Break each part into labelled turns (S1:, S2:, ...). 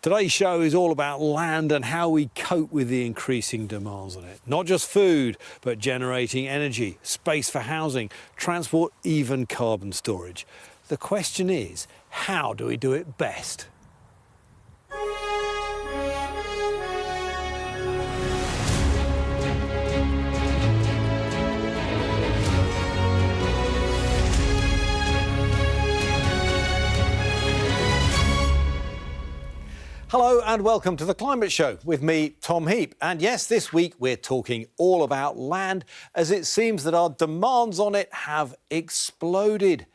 S1: Today's show is all about land and how we cope with the increasing demands on it. Not just food, but generating energy, space for housing, transport, even carbon storage. The question is, how do we do it best? Hello and welcome to The Climate Show with me, Tom Heap. And yes, this week we're talking all about land, as it seems that our demands on it have exploded.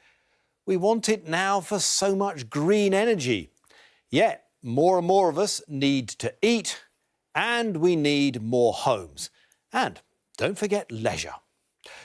S1: We want it now for so much green energy. Yet, more and more of us need to eat, and we need more homes. And don't forget leisure.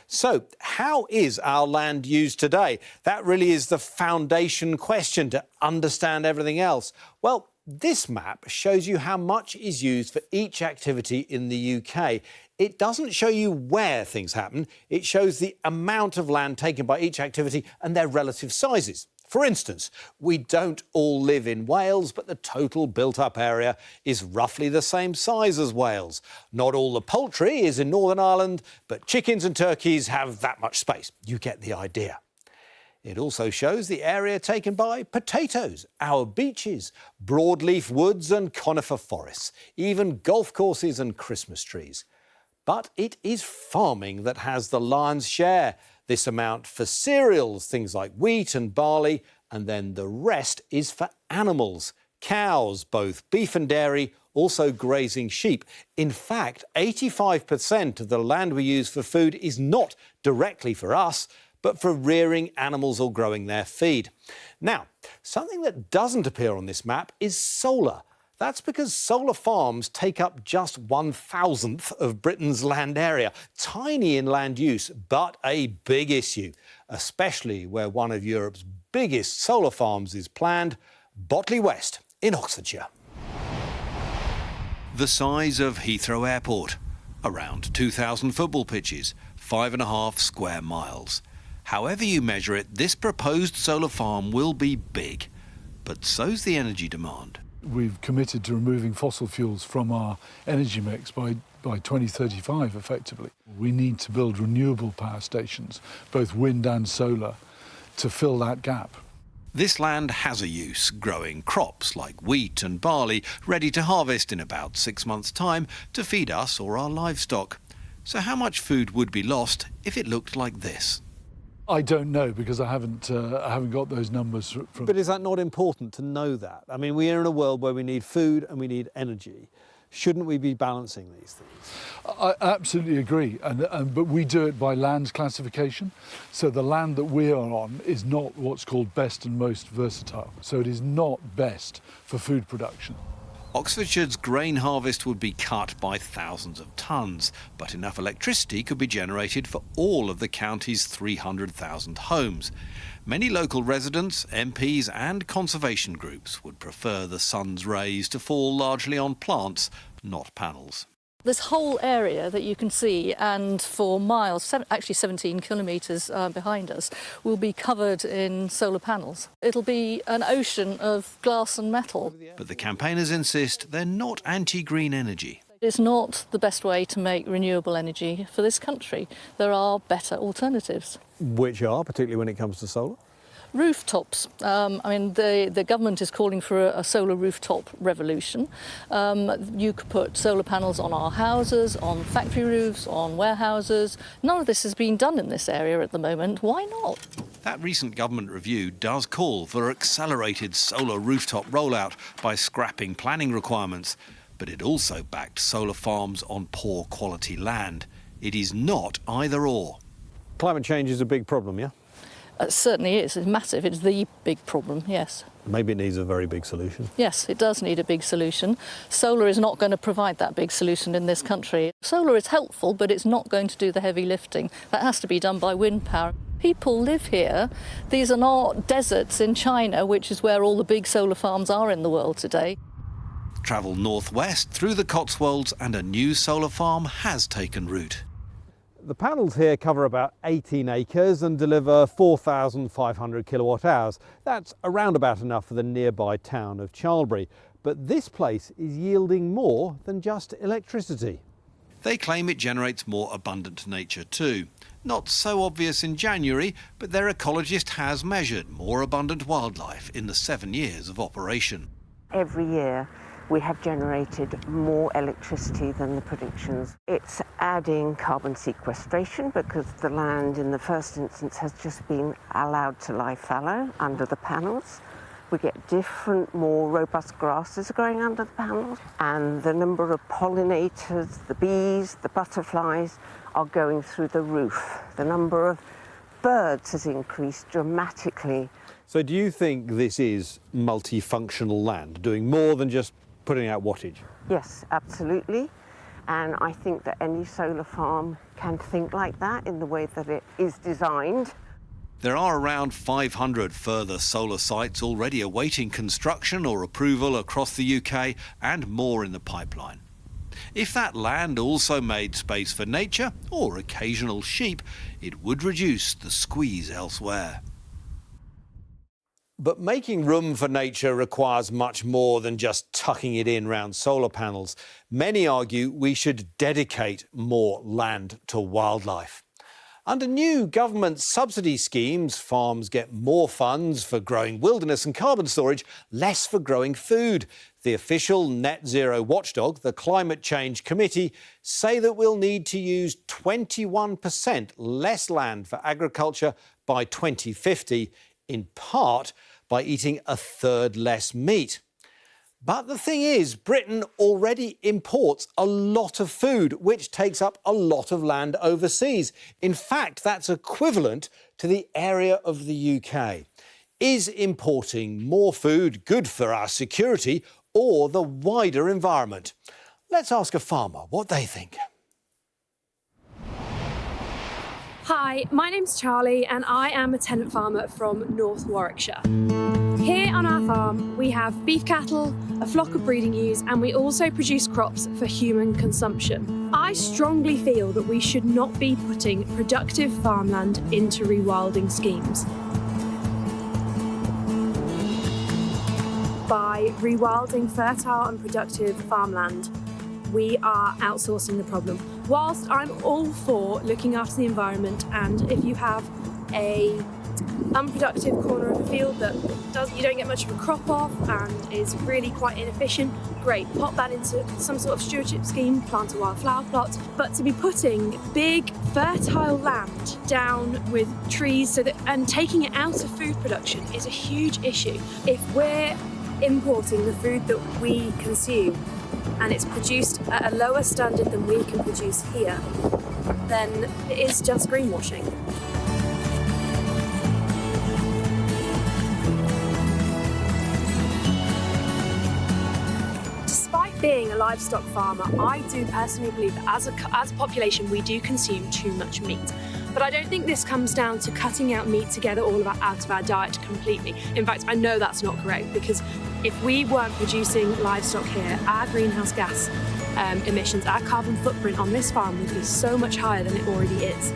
S1: So, how is our land used today? That really is the foundation question to understand everything else. Well, this map shows you how much is used for each activity in the UK. It doesn't show you where things happen. It shows the amount of land taken by each activity and their relative sizes. For instance, we don't all live in Wales, but the total built-up area is roughly the same size as Wales. Not all the poultry is in Northern Ireland, but chickens and turkeys have that much space. You get the idea. It also shows the area taken by potatoes, our beaches, broadleaf woods and conifer forests, even golf courses and Christmas trees. But it is farming that has the lion's share. This amount for cereals, things like wheat and barley, and then the rest is for animals, cows, both beef and dairy, also grazing sheep. In fact, 85% of the land we use for food is not directly for us, but for rearing animals or growing their feed. Now, something that doesn't appear on this map is solar. That's because solar farms take up just 1/1000th of Britain's land area. Tiny in land use, but a big issue, especially where one of Europe's biggest solar farms is planned, Botley West in Oxfordshire. The size of Heathrow Airport, around 2,000 football pitches, 5.5 square miles. However you measure it, this proposed solar farm will be big, but so's the energy demand.
S2: We've committed to removing fossil fuels from our energy mix by 2035, effectively. We need to build renewable power stations, both wind and solar, to fill that gap.
S1: This land has a use, growing crops like wheat and barley, ready to harvest in about 6 months' time to feed us or our livestock. So how much food would be lost if it looked like this?
S2: I don't know, because I haven't got those numbers from...
S1: But is that not important to know that? I mean, we are in a world where we need food and we need energy. Shouldn't we be balancing these things?
S2: I absolutely agree, but we do it by land classification. So the land that we are on is not what's called best and most versatile. So it is not best for food production.
S1: Oxfordshire's grain harvest would be cut by thousands of tonnes, but enough electricity could be generated for all of the county's 300,000 homes. Many local residents, MPs and conservation groups would prefer the sun's rays to fall largely on plants, not panels.
S3: This whole area that you can see, and for miles, actually 17 kilometres behind us, will be covered in solar panels. It'll be an ocean of glass and metal.
S1: But the campaigners insist they're not anti-green energy.
S3: It's not the best way to make renewable energy for this country. There are better alternatives.
S1: Which are, particularly when it comes to solar?
S3: Rooftops. The government is calling for a solar rooftop revolution. You could put solar panels on our houses, on factory roofs, on warehouses. None of this has been done in this area at the moment. Why not?
S1: That recent government review does call for accelerated solar rooftop rollout by scrapping planning requirements. But it also backed solar farms on poor quality land. It is not either or. Climate change is a big problem, yeah?
S3: It certainly is. It's massive. It's the big problem, yes.
S1: Maybe it needs a very big solution.
S3: Yes, it does need a big solution. Solar is not going to provide that big solution in this country. Solar is helpful, but it's not going to do the heavy lifting. That has to be done by wind power. People live here. These are not deserts in China, which is where all the big solar farms are in the world today.
S1: Travel northwest through the Cotswolds and a new solar farm has taken root. The panels here cover about 18 acres and deliver 4,500 kilowatt hours. That's around about enough for the nearby town of Charlbury. But this place is yielding more than just electricity. They claim it generates more abundant nature too. Not so obvious in January, but their ecologist has measured more abundant wildlife in the 7 years of operation.
S4: Every year we have generated more electricity than the predictions. It's adding carbon sequestration because the land in the first instance has just been allowed to lie fallow under the panels. We get different, more robust grasses growing under the panels, and the number of pollinators, the bees, the butterflies are going through the roof. The number of birds has increased dramatically.
S1: So do you think this is multifunctional land, doing more than just putting out wattage?
S4: Yes, absolutely. And I think that any solar farm can think like that in the way that it is designed.
S1: There are around 500 further solar sites already awaiting construction or approval across the UK, and more in the pipeline. If that land also made space for nature or occasional sheep, it would reduce the squeeze elsewhere. But making room for nature requires much more than just tucking it in round solar panels. Many argue we should dedicate more land to wildlife. Under new government subsidy schemes, farms get more funds for growing wilderness and carbon storage, less for growing food. The official net zero watchdog, the Climate Change Committee, say that we'll need to use 21% less land for agriculture by 2050, in part by eating a third less meat. But the thing is, Britain already imports a lot of food, which takes up a lot of land overseas. In fact, that's equivalent to the area of the UK. Is importing more food good for our security or the wider environment? Let's ask a farmer what they think.
S5: Hi, my name's Charlie and I am a tenant farmer from North Warwickshire. Here on our farm we have beef cattle, a flock of breeding ewes, and we also produce crops for human consumption. I strongly feel that we should not be putting productive farmland into rewilding schemes. By rewilding fertile and productive farmland, we are outsourcing the problem. Whilst I'm all for looking after the environment, and if you have a unproductive corner of a field that you don't get much of a crop off and is really quite inefficient, great, pop that into some sort of stewardship scheme, plant a wildflower plot. But to be putting big fertile land down with trees and taking it out of food production is a huge issue. If we're importing the food that we consume and it's produced at a lower standard than we can produce here, then it is just greenwashing. Despite being a livestock farmer, I do personally believe that as a population we do consume too much meat. But I don't think this comes down to cutting out meat together out of our diet completely. In fact, I know that's not correct, because if we weren't producing livestock here, our greenhouse gas emissions, our carbon footprint on this farm would be so much higher than it already is.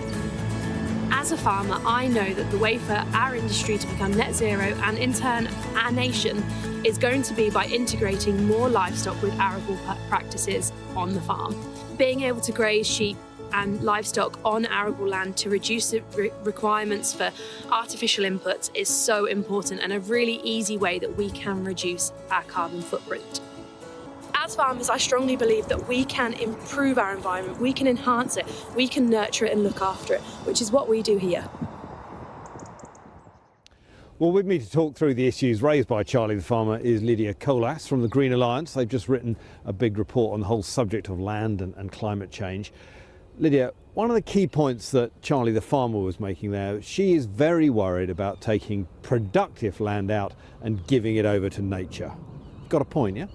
S5: As a farmer, I know that the way for our industry to become net zero, and in turn our nation, is going to be by integrating more livestock with arable practices on the farm. Being able to graze sheep and livestock on arable land to reduce the requirements for artificial inputs is so important, and a really easy way that we can reduce our carbon footprint. As farmers, I strongly believe that we can improve our environment, we can enhance it, we can nurture it and look after it, which is what we do here.
S1: Well, with me to talk through the issues raised by Charlie the farmer is Lydia Colas from the Green Alliance. They've just written a big report on the whole subject of land and climate change. Lydia, one of the key points that Charlie the farmer was making there, she is very worried about taking productive land out and giving it over to nature. Got a point, yeah?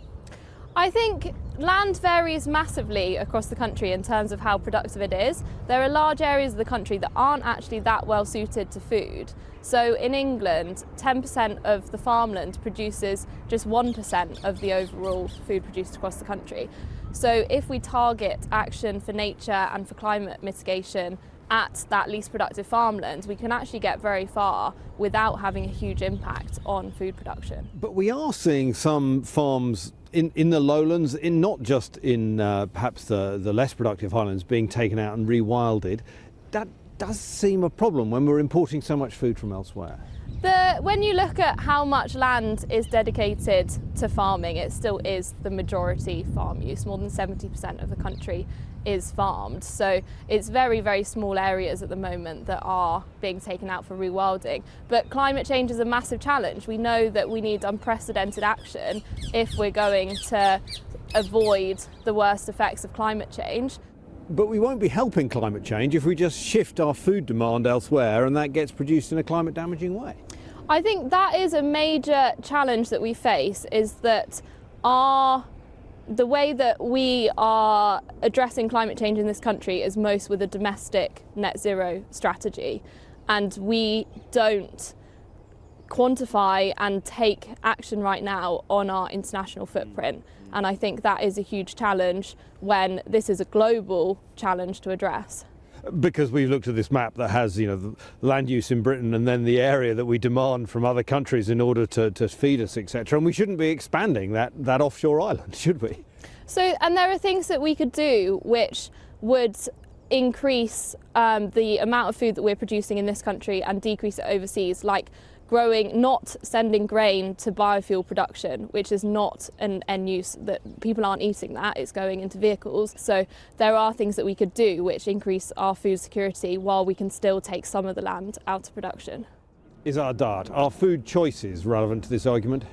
S6: I think land varies massively across the country in terms of how productive it is. There are large areas of the country that aren't actually that well suited to food. So in England, 10% of the farmland produces just 1% of the overall food produced across the country. So if we target action for nature and for climate mitigation at that least productive farmland, we can actually get very far without having a huge impact on food production.
S1: But we are seeing some farms in the lowlands, in not just in perhaps the less productive highlands, being taken out and rewilded. That does seem a problem when we're importing so much food from elsewhere.
S6: When you look at how much land is dedicated to farming, it still is the majority farm use. More than 70% of the country is farmed. So it's very, very small areas at the moment that are being taken out for rewilding. But climate change is a massive challenge. We know that we need unprecedented action if we're going to avoid the worst effects of climate change.
S1: But we won't be helping climate change if we just shift our food demand elsewhere and that gets produced in a climate damaging way.
S6: I think that is a major challenge that we face, is that the way that we are addressing climate change in this country is most with a domestic net zero strategy, and we don't quantify and take action right now on our international footprint. And I think that is a huge challenge when this is a global challenge to address.
S1: Because we've looked at this map that has, the land use in Britain and then the area that we demand from other countries in order to feed us, etc. And we shouldn't be expanding that offshore island, should we?
S6: So, and there are things that we could do which would increase the amount of food that we're producing in this country and decrease it overseas, like not sending grain to biofuel production, which is not an end use, that people aren't eating that, it's going into vehicles. So there are things that we could do which increase our food security while we can still take some of the land out of production.
S1: Is our diet, our food choices relevant to this argument?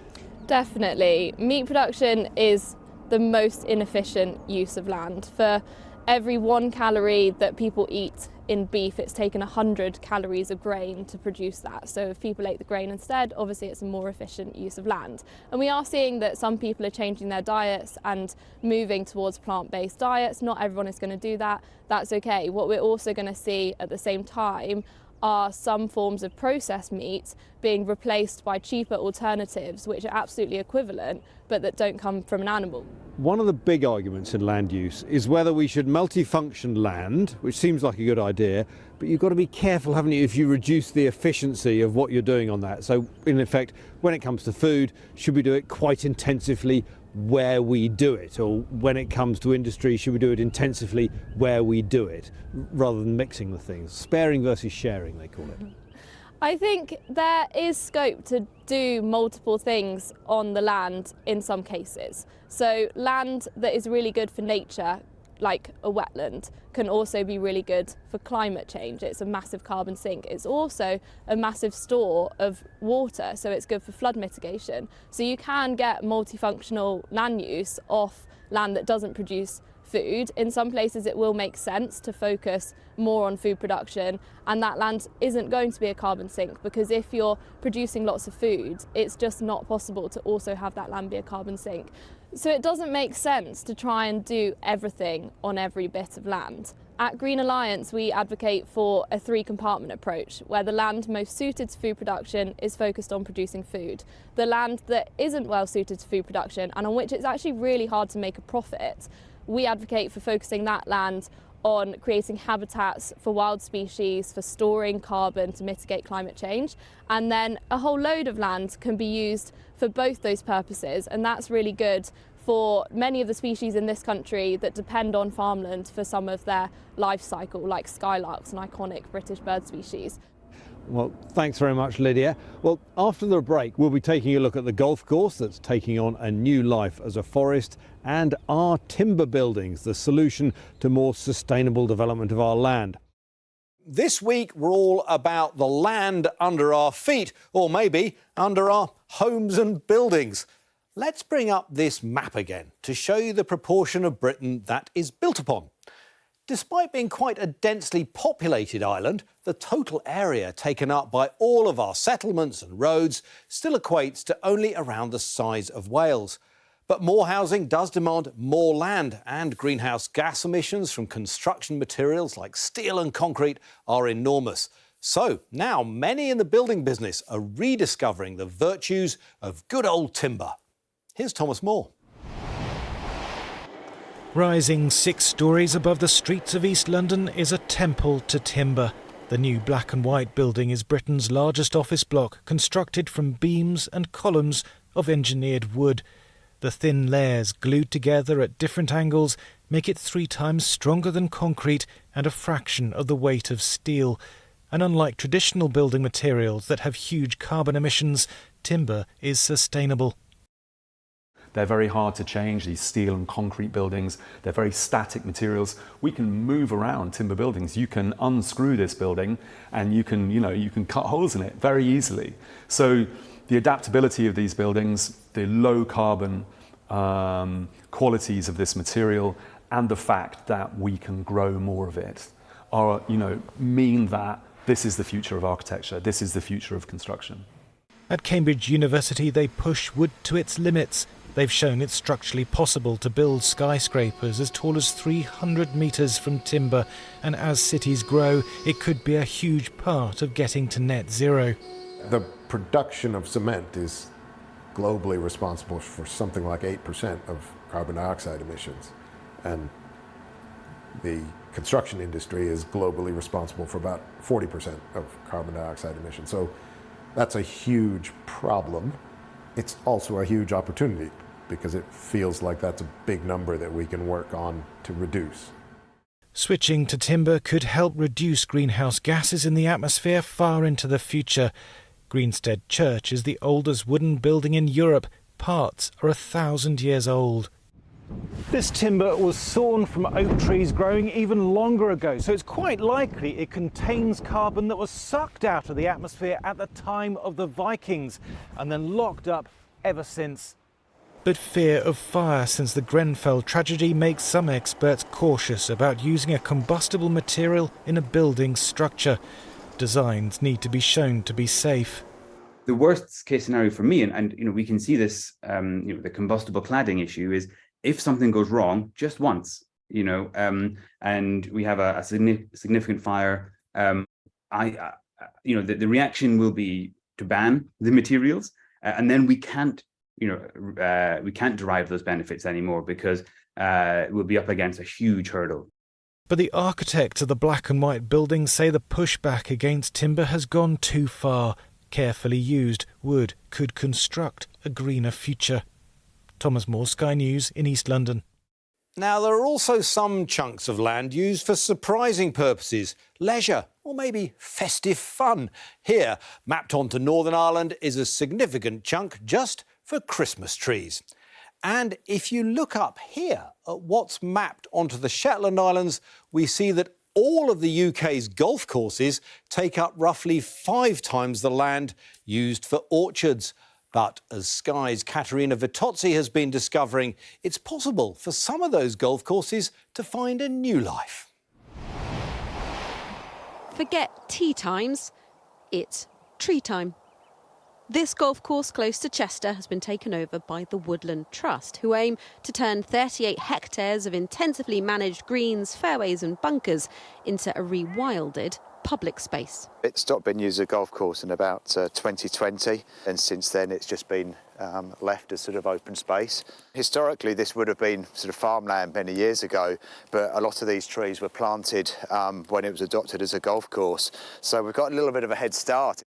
S6: Definitely. Meat production is the most inefficient use of land. For every 1 calorie that people eat in beef, it's taken 100 calories of grain to produce that. So if people ate the grain instead, obviously it's a more efficient use of land. And we are seeing that some people are changing their diets and moving towards plant-based diets. Not everyone is going to do that. That's okay. What we're also going to see at the same time are some forms of processed meat being replaced by cheaper alternatives, which are absolutely equivalent, but that don't come from an animal.
S1: One of the big arguments in land use is whether we should multifunction land, which seems like a good idea, but you've got to be careful, haven't you, if you reduce the efficiency of what you're doing on that. So in effect, when it comes to food, should we do it quite intensively where we do it? Or when it comes to industry, should we do it intensively where we do it, rather than mixing the things? Sparing versus sharing, they call it.
S6: I think there is scope to do multiple things on the land in some cases. So land that is really good for nature, like a wetland, can also be really good for climate change. It's a massive carbon sink. It's also a massive store of water, so it's good for flood mitigation. So you can get multifunctional land use off land that doesn't produce food. In some places it will make sense to focus more on food production, and that land isn't going to be a carbon sink, because if you're producing lots of food, it's just not possible to also have that land be a carbon sink. So it doesn't make sense to try and do everything on every bit of land. At Green Alliance, we advocate for a 3-compartment approach, where the land most suited to food production is focused on producing food. The land that isn't well suited to food production, and on which it's actually really hard to make a profit, we advocate for focusing that land on creating habitats for wild species, for storing carbon to mitigate climate change. And then a whole load of land can be used for both those purposes, and that's really good for many of the species in this country that depend on farmland for some of their life cycle, like skylarks, an iconic British bird species.
S1: Well, thanks very much, Lydia. Well, after the break, we'll be taking a look at the golf course that's taking on a new life as a forest, and are timber buildings the solution to more sustainable development of our land? This week, we're all about the land under our feet, or maybe under our homes and buildings. Let's bring up this map again to show you the proportion of Britain that is built upon. Despite being quite a densely populated island, the total area taken up by all of our settlements and roads still equates to only around the size of Wales. But more housing does demand more land, and greenhouse gas emissions from construction materials like steel and concrete are enormous. So now many in the building business are rediscovering the virtues of good old timber. Here's Thomas Moore.
S7: Rising 6 stories above the streets of East London is a temple to timber. The new black and white building is Britain's largest office block, constructed from beams and columns of engineered wood. The thin layers glued together at different angles make it 3 times stronger than concrete and a fraction of the weight of steel. And unlike traditional building materials that have huge carbon emissions, timber is sustainable.
S8: They're very hard to change, these steel and concrete buildings. They're very static materials. We can move around timber buildings. You can unscrew this building and you can cut holes in it very easily. So the adaptability of these buildings, the low carbon qualities of this material, and the fact that we can grow more of it mean that this is the future of architecture. This is the future of construction.
S7: At Cambridge University, they push wood to its limits. They've shown it's structurally possible to build skyscrapers as tall as 300 metres from timber, and as cities grow, it could be a huge part of getting to net zero.
S9: The production of cement is globally responsible for something like 8% of carbon dioxide emissions, and the construction industry is globally responsible for about 40% of carbon dioxide emissions. So that's a huge problem. It's also a huge opportunity because it feels like that's a big number that we can work on to reduce.
S7: Switching to timber could help reduce greenhouse gases in the atmosphere far into the future. Greenstead Church is the oldest wooden building in Europe. Parts are 1,000 years old.
S10: This timber was sawn from oak trees growing even longer ago, so it's quite likely it contains carbon that was sucked out of the atmosphere at the time of the Vikings and then locked up ever since.
S7: But fear of fire since the Grenfell tragedy makes some experts cautious about using a combustible material in a building structure. Designs need to be shown to be safe.
S11: The worst case scenario for me, and we can see this, the combustible cladding issue, is if something goes wrong just once, and we have a significant fire, the reaction will be to ban the materials, and then we can't derive those benefits anymore because we'll be up against a huge hurdle.
S7: But the architects of the black and white building say the pushback against timber has gone too far. Carefully used wood could construct a greener future. Thomas Moore, Sky News in East London.
S1: Now, there are also some chunks of land used for surprising purposes, leisure or maybe festive fun. Here, mapped onto Northern Ireland, is a significant chunk just for Christmas trees. And if you look up here at what's mapped onto the Shetland Islands, we see that all of the UK's golf courses take up roughly 5 times the land used for orchards. But as Sky's Caterina Vitozzi has been discovering, it's possible for some of those golf courses to find a new life.
S12: Forget tea times, it's tree time. This golf course close to Chester has been taken over by the Woodland Trust, who aim to turn 38 hectares of intensively managed greens, fairways and bunkers into a rewilded public space.
S13: It stopped being used as a golf course in about 2020, and since then it's just been left as sort of open space. Historically, this would have been sort of farmland many years ago, but a lot of these trees were planted when it was adopted as a golf course, so we've got a little bit of a head start.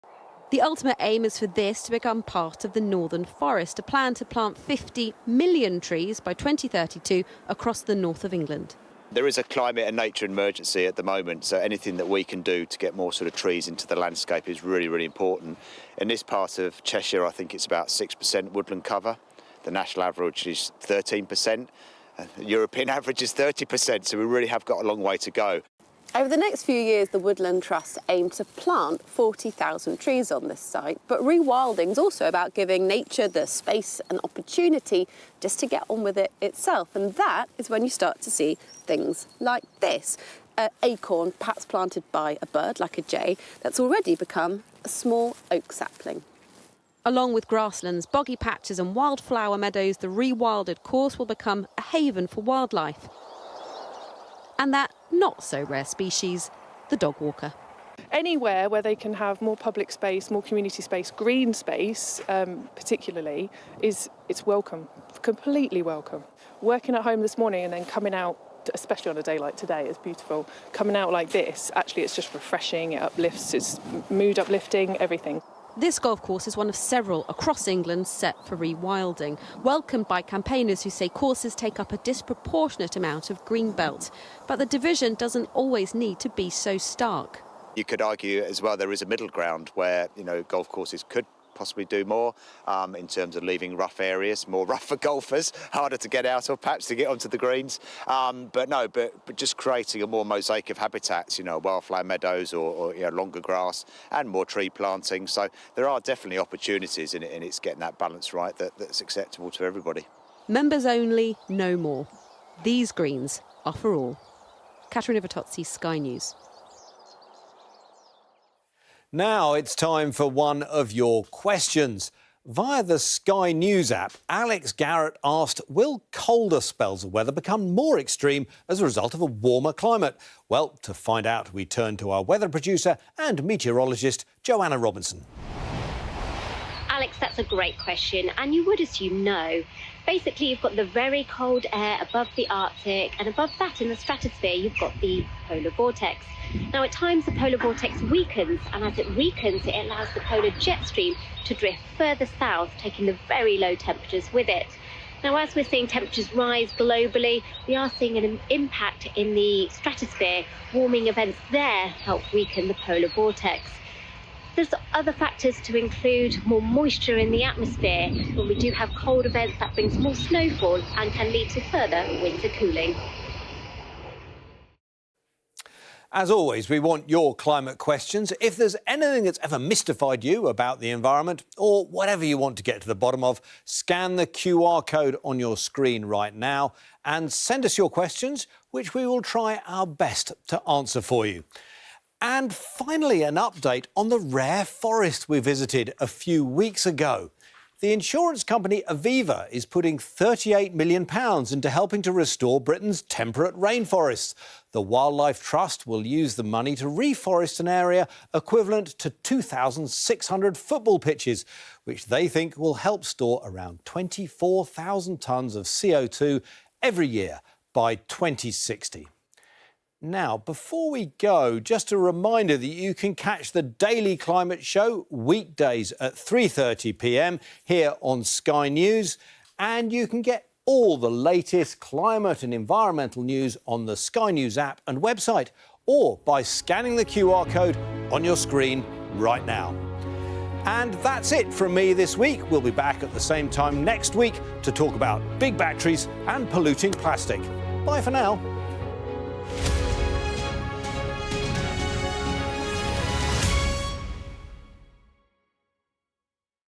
S12: The ultimate aim is for this to become part of the Northern Forest, a plan to plant 50 million trees by 2032 across the north of England.
S13: There is a climate and nature emergency at the moment, so anything that we can do to get more sort of trees into the landscape is really, really important. In this part of Cheshire, I think it's about 6% woodland cover. The national average is 13%. The European average is 30%, so we really have got a long way to go.
S14: Over the next few years, the Woodland Trust aim to plant 40,000 trees on this site, but rewilding is also about giving nature the space and opportunity just to get on with it itself, and that is when you start to see things like this. An acorn, perhaps planted by a bird like a jay, that's already become a small oak sapling.
S12: Along with grasslands, boggy patches and wildflower meadows, the rewilded course will become a haven for wildlife. And that not-so-rare species, the dog walker.
S15: Anywhere where they can have more public space, more community space, green space particularly, it's welcome, completely welcome. Working at home this morning and then coming out, especially on a day like today, it's beautiful. Coming out like this, actually it's just refreshing, it uplifts, it's mood uplifting, everything.
S12: This golf course is one of several across England set for rewilding, welcomed by campaigners who say courses take up a disproportionate amount of green belt. But the division doesn't always need to be so stark.
S13: You could argue as well there is a middle ground where, golf courses could possibly do more in terms of leaving rough areas, more rough for golfers, harder to get out of, perhaps to get onto the greens. But just creating a more mosaic of habitats, wildflower meadows or longer grass and more tree planting. So there are definitely opportunities in it, and it's getting that balance right that's acceptable to everybody.
S12: Members only, no more. These greens are for all. Katerina Vitozzi, Sky News.
S1: Now it's time for one of your questions. Via the Sky News app, Alex Garrett asked, will colder spells of weather become more extreme as a result of a warmer climate? Well, to find out, we turn to our weather producer and meteorologist, Joanna Robinson.
S16: Alex, that's a great question, and you would assume no. Basically, you've got the very cold air above the Arctic, and above that in the stratosphere, you've got the polar vortex. Now, at times, the polar vortex weakens, and as it weakens, it allows the polar jet stream to drift further south, taking the very low temperatures with it. Now, as we're seeing temperatures rise globally, we are seeing an impact in the stratosphere. Warming events there help weaken the polar vortex. There's other factors to include more moisture in the atmosphere. When we do have cold events, that brings more snowfall and can lead to further winter cooling.
S1: As always, we want your climate questions. If there's anything that's ever mystified you about the environment or whatever you want to get to the bottom of, scan the QR code on your screen right now and send us your questions, which we will try our best to answer for you. And finally, an update on the rare forest we visited a few weeks ago. The insurance company Aviva is putting £38 million into helping to restore Britain's temperate rainforests. The Wildlife Trust will use the money to reforest an area equivalent to 2,600 football pitches, which they think will help store around 24,000 tonnes of CO2 every year by 2060. Now, before we go, just a reminder that you can catch the Daily Climate Show weekdays at 3:30 p.m. here on Sky News, and you can get all the latest climate and environmental news on the Sky News app and website, or by scanning the QR code on your screen right now. And that's it from me this week. We'll be back at the same time next week to talk about big batteries and polluting plastic. Bye for now.